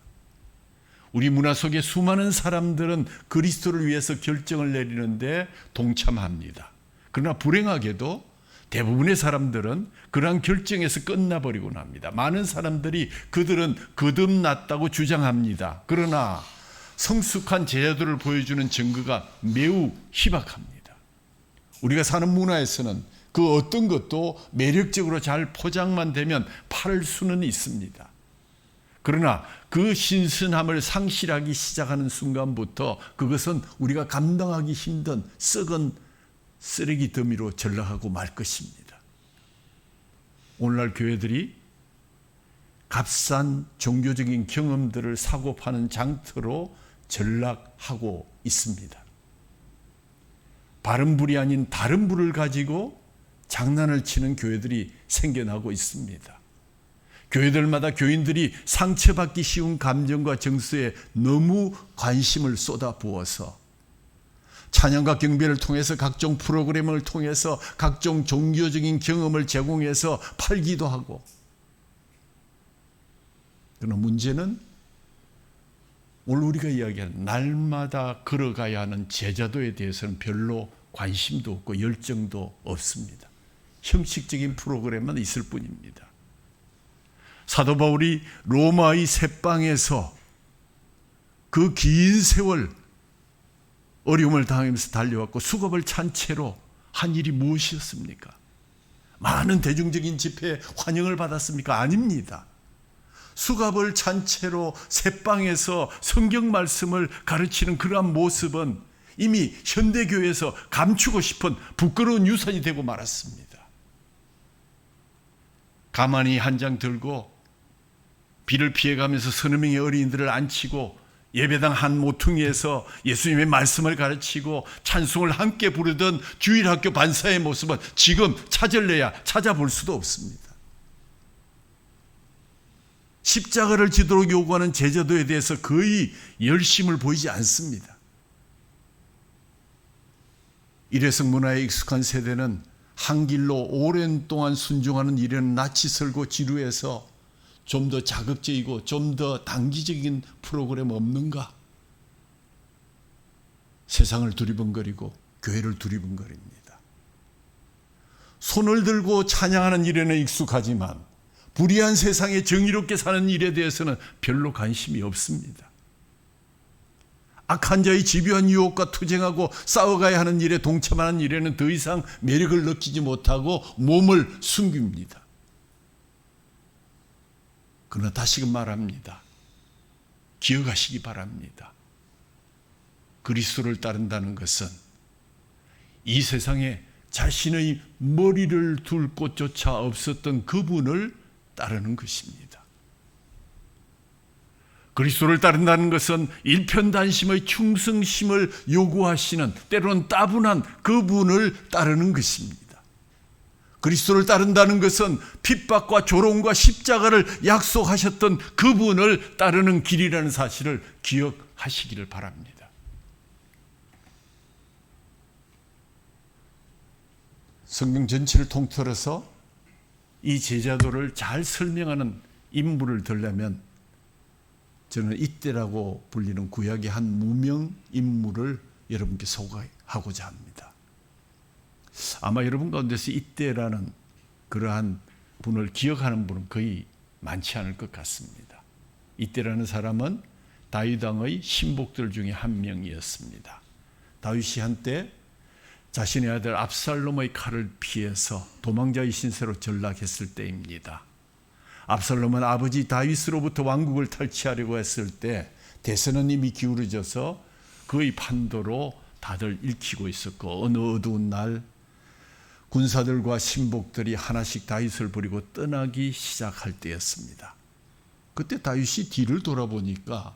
우리 문화 속에 수많은 사람들은 그리스도를 위해서 결정을 내리는데 동참합니다. 그러나 불행하게도 대부분의 사람들은 그러한 결정에서 끝나버리곤 합니다. 많은 사람들이 그들은 거듭났다고 주장합니다. 그러나 성숙한 제자들을 보여주는 증거가 매우 희박합니다. 우리가 사는 문화에서는 그 어떤 것도 매력적으로 잘 포장만 되면 팔 수는 있습니다. 그러나 그 신선함을 상실하기 시작하는 순간부터 그것은 우리가 감당하기 힘든 썩은 쓰레기 더미로 전락하고 말 것입니다. 오늘날 교회들이 값싼 종교적인 경험들을 사고 파는 장터로 전락하고 있습니다. 바른 불이 아닌 다른 불을 가지고 장난을 치는 교회들이 생겨나고 있습니다. 교회들마다 교인들이 상처받기 쉬운 감정과 정서에 너무 관심을 쏟아부어서 찬양과 경배를 통해서 각종 프로그램을 통해서 각종 종교적인 경험을 제공해서 팔기도 하고, 그러나 문제는 오늘 우리가 이야기하는 날마다 걸어가야 하는 제자도에 대해서는 별로 관심도 없고 열정도 없습니다. 형식적인 프로그램만 있을 뿐입니다. 사도 바울이 로마의 셋방에서 그 긴 세월 어려움을 당하면서 달려왔고 수갑을 찬 채로 한 일이 무엇이었습니까? 많은 대중적인 집회에 환영을 받았습니까? 아닙니다. 수갑을 찬 채로 새방에서 성경 말씀을 가르치는 그러한 모습은 이미 현대교회에서 감추고 싶은 부끄러운 유산이 되고 말았습니다. 가만히 한 장 들고 비를 피해가면서 서너 명의 어린이들을 앉히고 예배당 한 모퉁이에서 예수님의 말씀을 가르치고 찬송을 함께 부르던 주일학교 반사의 모습은 지금 찾을래야 찾아볼 수도 없습니다. 십자가를 지도록 요구하는 제자도에 대해서 거의 열심을 보이지 않습니다. 일회성 문화에 익숙한 세대는 한 길로 오랜 동안 순종하는 일에는 낯이 설고 지루해서 좀 더 자극적이고 좀 더 단기적인 프로그램 없는가? 세상을 두리번거리고 교회를 두리번거립니다. 손을 들고 찬양하는 일에는 익숙하지만 불의한 세상에 정의롭게 사는 일에 대해서는 별로 관심이 없습니다. 악한 자의 집요한 유혹과 투쟁하고 싸워가야 하는 일에 동참하는 일에는 더 이상 매력을 느끼지 못하고 몸을 숨깁니다. 그러나 다시금 말합니다. 기억하시기 바랍니다. 그리스도를 따른다는 것은 이 세상에 자신의 머리를 둘 곳조차 없었던 그분을 따르는 것입니다. 그리스도를 따른다는 것은 일편단심의 충성심을 요구하시는 때로는 따분한 그분을 따르는 것입니다. 그리스도를 따른다는 것은 핍박과 조롱과 십자가를 약속하셨던 그분을 따르는 길이라는 사실을 기억하시기를 바랍니다. 성경 전체를 통틀어서 이 제자도를 잘 설명하는 인물을 들려면 저는 이때라고 불리는 구약의 한 무명 인물을 여러분께 소개하고자 합니다. 아마 여러분 가운데서 이때라는 그러한 분을 기억하는 분은 거의 많지 않을 것 같습니다. 이때라는 사람은 다윗 왕의 신복들 중에 한 명이었습니다. 다윗이 한때 자신의 아들 압살롬의 칼을 피해서 도망자의 신세로 전락했을 때입니다. 압살롬은 아버지 다윗으로부터 왕국을 탈취하려고 했을 때 대선은 이미 기울어져서 그의 판도로 다들 읽히고 있었고 어느 어두운 날 군사들과 신복들이 하나씩 다윗을 버리고 떠나기 시작할 때였습니다. 그때 다윗이 뒤를 돌아보니까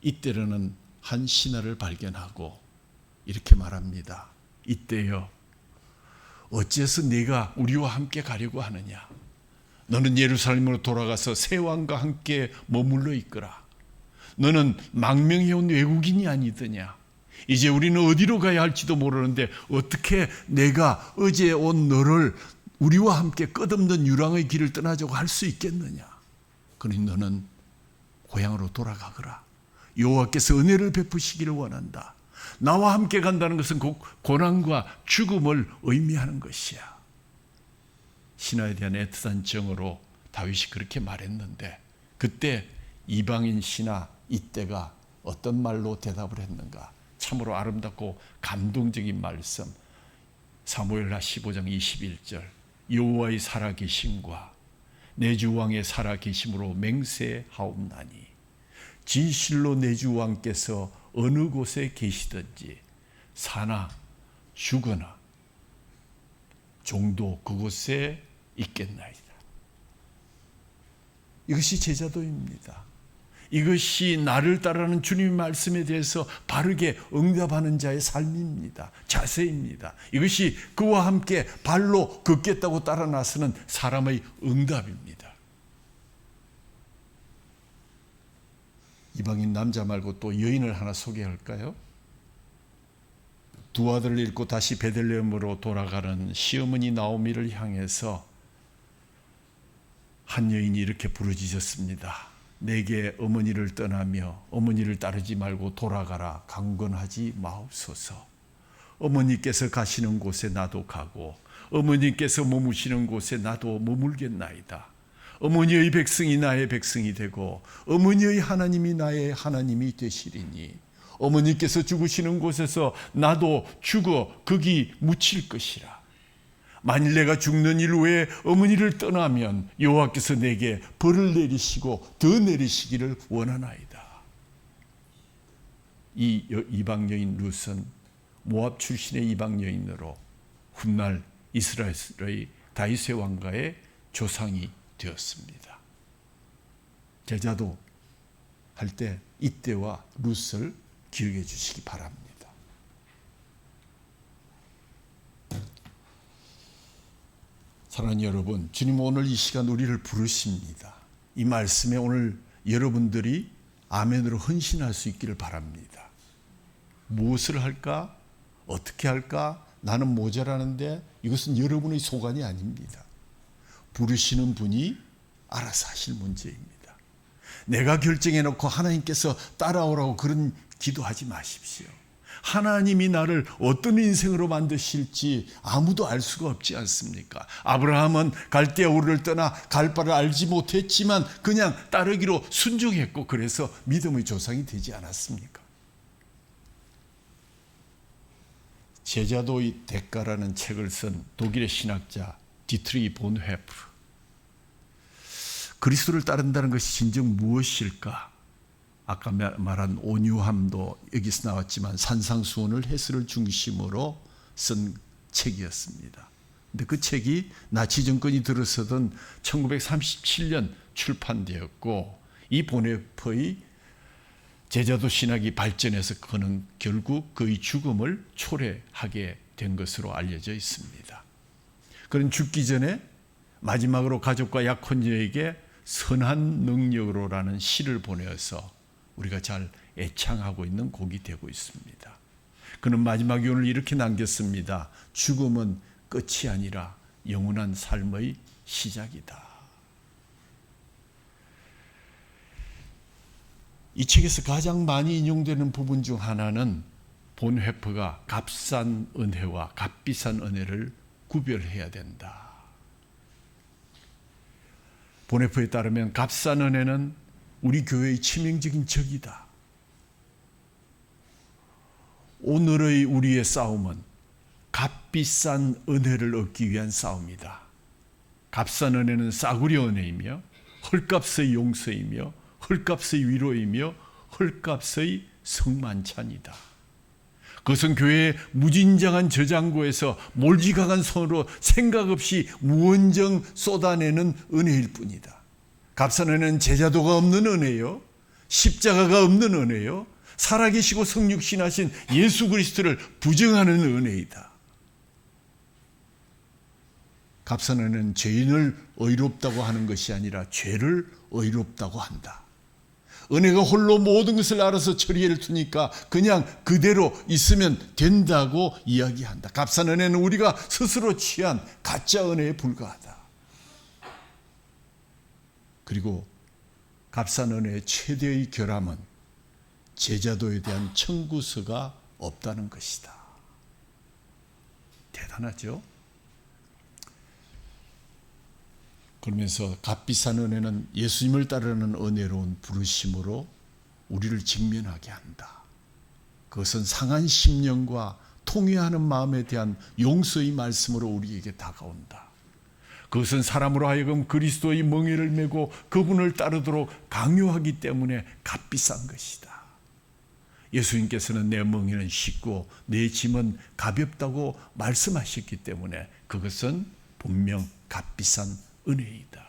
이때라는 한 신하를 발견하고 이렇게 말합니다. 이때여 어째서 네가 우리와 함께 가려고 하느냐? 너는 예루살렘으로 돌아가서 새 왕과 함께 머물러 있거라. 너는 망명해온 외국인이 아니더냐? 이제 우리는 어디로 가야 할지도 모르는데 어떻게 내가 어제 온 너를 우리와 함께 끝없는 유랑의 길을 떠나자고 할 수 있겠느냐? 그러니 너는 고향으로 돌아가거라. 여호와께서 은혜를 베푸시기를 원한다. 나와 함께 간다는 것은 곧 고난과 죽음을 의미하는 것이야. 신하에 대한 애틋한 정으로 다윗이 그렇게 말했는데 그때 이방인 신하 이때가 어떤 말로 대답을 했는가? 참으로 아름답고 감동적인 말씀. 사무엘하 15장 21절 여호와의 살아계심과 내 주 왕의 살아계심으로 맹세하옵나니 진실로 내 주 왕께서 어느 곳에 계시든지 사나 죽으나 종도 그곳에 있겠나이다. 이것이 제자도입니다. 이것이 나를 따르는 주님의 말씀에 대해서 바르게 응답하는 자의 삶입니다. 자세입니다. 이것이 그와 함께 발로 걷겠다고 따라 나서는 사람의 응답입니다. 이방인 남자 말고 또 여인을 하나 소개할까요? 두 아들을 잃고 다시 베들레헴으로 돌아가는 시어머니 나오미를 향해서 한 여인이 이렇게 부르짖었습니다. 내게 어머니를 떠나며 어머니를 따르지 말고 돌아가라. 강권하지 마옵소서. 어머니께서 가시는 곳에 나도 가고 어머니께서 머무시는 곳에 나도 머물겠나이다. 어머니의 백성이 나의 백성이 되고 어머니의 하나님이 나의 하나님이 되시리니 어머니께서 죽으시는 곳에서 나도 죽어 거기 묻힐 것이라. 만일 내가 죽는 일 후에 어머니를 떠나면 여호와께서 내게 벌을 내리시고 더 내리시기를 원하나이다. 이 이방 여인 룻은 모압 출신의 이방 여인으로 훗날 이스라엘의 다윗의 왕가의 조상이 되었습니다. 제자도 할 때 이때와 룻을 기억해 주시기 바랍니다. 사랑하는 여러분, 주님 오늘 이 시간 우리를 부르십니다. 이 말씀에 오늘 여러분들이 아멘으로 헌신할 수 있기를 바랍니다. 무엇을 할까? 어떻게 할까? 나는 모자라는데 이것은 여러분의 소관이 아닙니다. 부르시는 분이 알아서 하실 문제입니다. 내가 결정해놓고 하나님께서 따라오라고 그런 기도하지 마십시오. 하나님이 나를 어떤 인생으로 만드실지 아무도 알 수가 없지 않습니까? 아브라함은 갈대아 우르를 떠나 갈 바를 알지 못했지만 그냥 따르기로 순종했고 그래서 믿음의 조상이 되지 않았습니까? 제자도의 대가라는 책을 쓴 독일의 신학자 디트리 본헤프, 그리스도를 따른다는 것이 진정 무엇일까? 아까 말한 온유함도 여기서 나왔지만 산상수훈을 해설을 중심으로 쓴 책이었습니다. 근데 그 책이 나치 정권이 들어서던 1937년 출판되었고 이 본헤프의 제자도 신학이 발전해서 그는 결국 그의 죽음을 초래하게 된 것으로 알려져 있습니다. 그는 죽기 전에 마지막으로 가족과 약혼녀에게 선한 능력으로라는 시를 보내어서 우리가 잘 애창하고 있는 곡이 되고 있습니다. 그는 마지막 유언을 이렇게 남겼습니다. 죽음은 끝이 아니라 영원한 삶의 시작이다. 이 책에서 가장 많이 인용되는 부분 중 하나는 본헤프가 값싼 은혜와 값비싼 은혜를 구별해야 된다. 본헤프에 따르면 값싼 은혜는 우리 교회의 치명적인 적이다. 오늘의 우리의 싸움은 값비싼 은혜를 얻기 위한 싸움이다. 값싼 은혜는 싸구려 은혜이며 헐값의 용서이며 헐값의 위로이며 헐값의 성만찬이다. 그것은 교회의 무진장한 저장고에서 몰지각한 손으로 생각 없이 무언정 쏟아내는 은혜일 뿐이다. 값싼 은혜는 제자도가 없는 은혜요, 십자가가 없는 은혜요, 살아계시고 성육신하신 예수 그리스도를 부정하는 은혜이다. 값싼 은혜는 죄인을 의롭다고 하는 것이 아니라 죄를 의롭다고 한다. 은혜가 홀로 모든 것을 알아서 처리를 두니까 그냥 그대로 있으면 된다고 이야기한다. 값싼 은혜는 우리가 스스로 취한 가짜 은혜에 불과하다. 그리고 값싼 은혜의 최대의 결함은 제자도에 대한 청구서가 없다는 것이다. 대단하죠? 그러면서 값비싼 은혜는 예수님을 따르는 은혜로운 부르심으로 우리를 직면하게 한다. 그것은 상한 심령과 통회하는 마음에 대한 용서의 말씀으로 우리에게 다가온다. 그것은 사람으로 하여금 그리스도의 멍에를 메고 그분을 따르도록 강요하기 때문에 값비싼 것이다. 예수님께서는 내 멍에는 쉽고 내 짐은 가볍다고 말씀하셨기 때문에 그것은 분명 값비싼 은혜이다.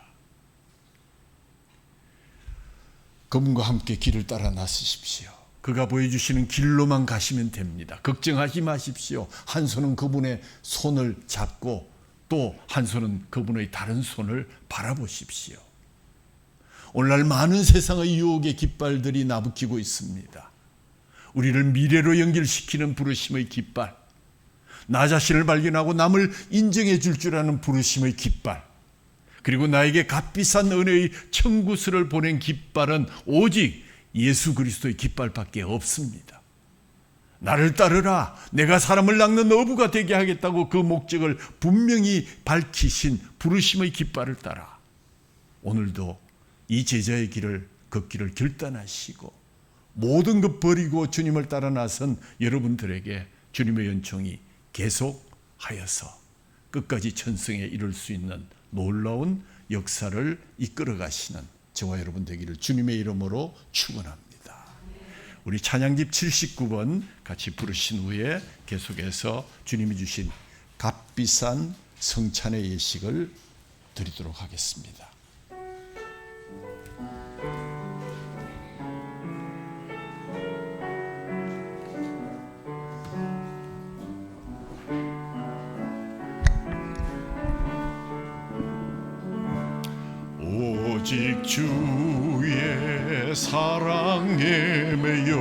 그분과 함께 길을 따라 나서십시오. 그가 보여주시는 길로만 가시면 됩니다. 걱정하지 마십시오. 한 손은 그분의 손을 잡고 또 한 손은 그분의 다른 손을 바라보십시오. 오늘날 많은 세상의 유혹의 깃발들이 나부끼고 있습니다. 우리를 미래로 연결시키는 부르심의 깃발, 나 자신을 발견하고 남을 인정해 줄 아는 부르심의 깃발, 그리고 나에게 값비싼 은혜의 청구서를 보낸 깃발은 오직 예수 그리스도의 깃발밖에 없습니다. 나를 따르라, 내가 사람을 낚는 어부가 되게 하겠다고 그 목적을 분명히 밝히신 부르심의 깃발을 따라 오늘도 이 제자의 길을 걷기를 결단하시고 모든 것 버리고 주님을 따라 나선 여러분들에게 주님의 연총이 계속하여서 끝까지 천성에 이룰 수 있는 놀라운 역사를 이끌어 가시는 저와 여러분 되기를 주님의 이름으로 축원합니다. 우리 찬양집 79번 같이 부르신 후에 계속해서 주님이 주신 값비싼 성찬의 예식을 드리도록 하겠습니다. 오직 주의 사랑에 매여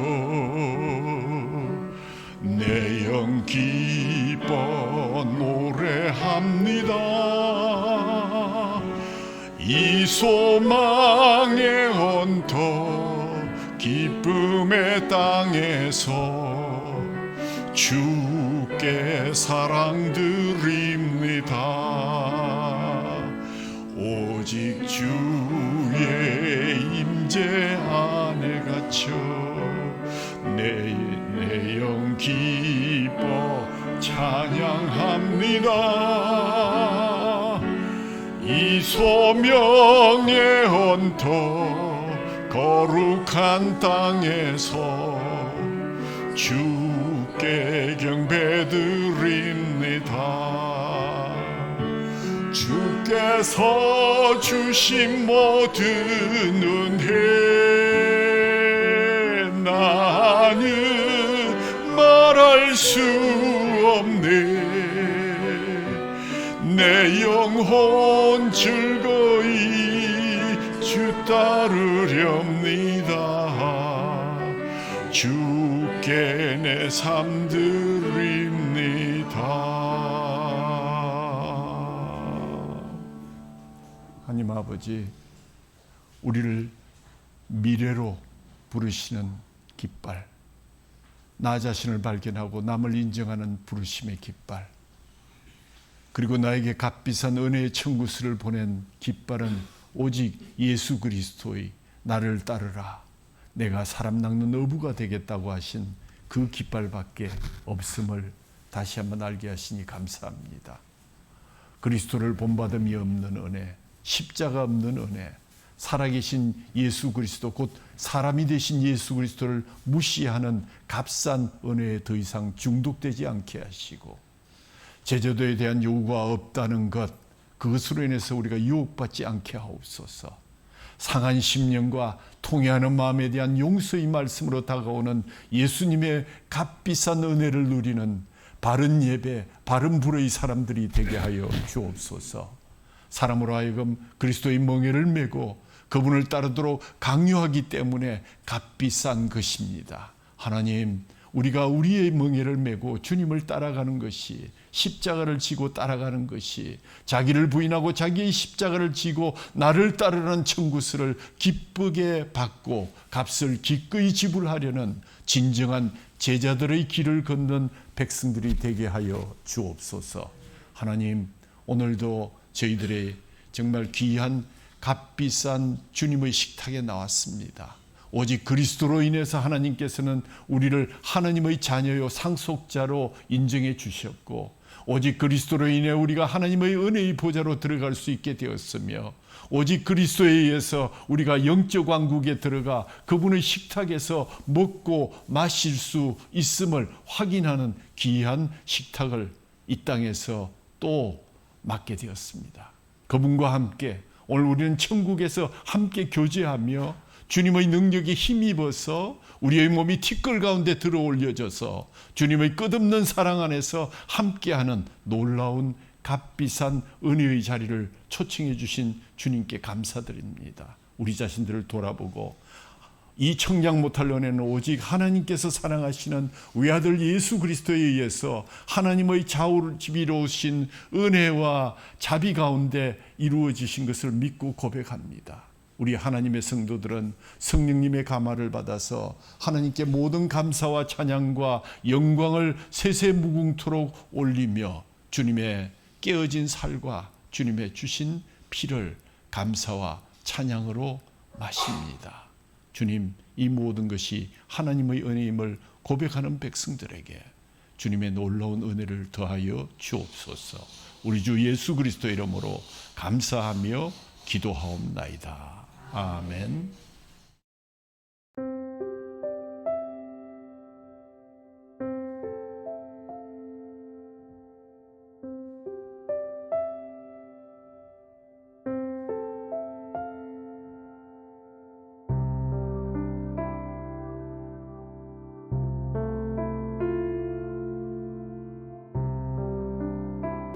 내 영 기뻐 노래합니다. 이 소망의 언덕 기쁨의 땅에서 주께 사랑드립니다. 오직 주의 임재 안에 갇혀 내 영 기뻐 찬양합니다. 이 소명의 언덕 거룩한 땅에서 주께 경배드립니다. 주께서 주신 모든 은혜 나는 말할 수 없네. 내 영혼 즐거이 주 따르렵니다. 주께 내 삶 드립니다. 하나님 아버지, 우리를 미래로 부르시는 깃발, 나 자신을 발견하고 남을 인정하는 부르심의 깃발, 그리고 나에게 값비싼 은혜의 청구서를 보낸 깃발은 오직 예수 그리스도의 나를 따르라, 내가 사람 낚는 어부가 되겠다고 하신 그 깃발밖에 없음을 다시 한번 알게 하시니 감사합니다. 그리스도를 본받음이 없는 은혜, 십자가 없는 은혜, 살아계신 예수 그리스도, 곧 사람이 되신 예수 그리스도를 무시하는 값싼 은혜에 더 이상 중독되지 않게 하시고, 제자도에 대한 요구가 없다는 것, 그것으로 인해서 우리가 유혹받지 않게 하옵소서. 상한 심령과 통회하는 마음에 대한 용서의 말씀으로 다가오는 예수님의 값비싼 은혜를 누리는 바른 예배, 바른 불의 사람들이 되게 하여 주옵소서. 사람으로 하여금 그리스도의 멍에를 메고 그분을 따르도록 강요하기 때문에 값비싼 것입니다. 하나님, 우리가 우리의 멍에를 메고 주님을 따라가는 것이, 십자가를 지고 따라가는 것이, 자기를 부인하고 자기의 십자가를 지고 나를 따르는 청구서를 기쁘게 받고 값을 기꺼이 지불하려는 진정한 제자들의 길을 걷는 백성들이 되게 하여 주옵소서. 하나님, 오늘도 저희들의 정말 귀한 값비싼 주님의 식탁에 나왔습니다. 오직 그리스도로 인해서 하나님께서는 우리를 하나님의 자녀요 상속자로 인정해 주셨고, 오직 그리스도로 인해 우리가 하나님의 은혜의 보좌로 들어갈 수 있게 되었으며, 오직 그리스도에 의해서 우리가 영적 왕국에 들어가 그분의 식탁에서 먹고 마실 수 있음을 확인하는 귀한 식탁을 이 땅에서 또 맞게 되었습니다. 그분과 함께 오늘 우리는 천국에서 함께 교제하며 주님의 능력에 힘입어서 우리의 몸이 티끌 가운데 들어올려져서 주님의 끝없는 사랑 안에서 함께하는 놀라운 값비싼 은혜의 자리를 초청해 주신 주님께 감사드립니다. 우리 자신들을 돌아보고 이 청량 못할 은혜는 오직 하나님께서 사랑하시는 외아들 예수 그리스도에 의해서 하나님의 자비로우신 은혜와 자비 가운데 이루어지신 것을 믿고 고백합니다. 우리 하나님의 성도들은 성령님의 감화를 받아서 하나님께 모든 감사와 찬양과 영광을 세세무궁토록 올리며 주님의 깨어진 살과 주님의 주신 피를 감사와 찬양으로 마십니다. 주님, 이 모든 것이 하나님의 은혜임을 고백하는 백성들에게 주님의 놀라운 은혜를 더하여 주옵소서. 우리 주 예수 그리스도 이름으로 감사하며 기도하옵나이다. 아멘.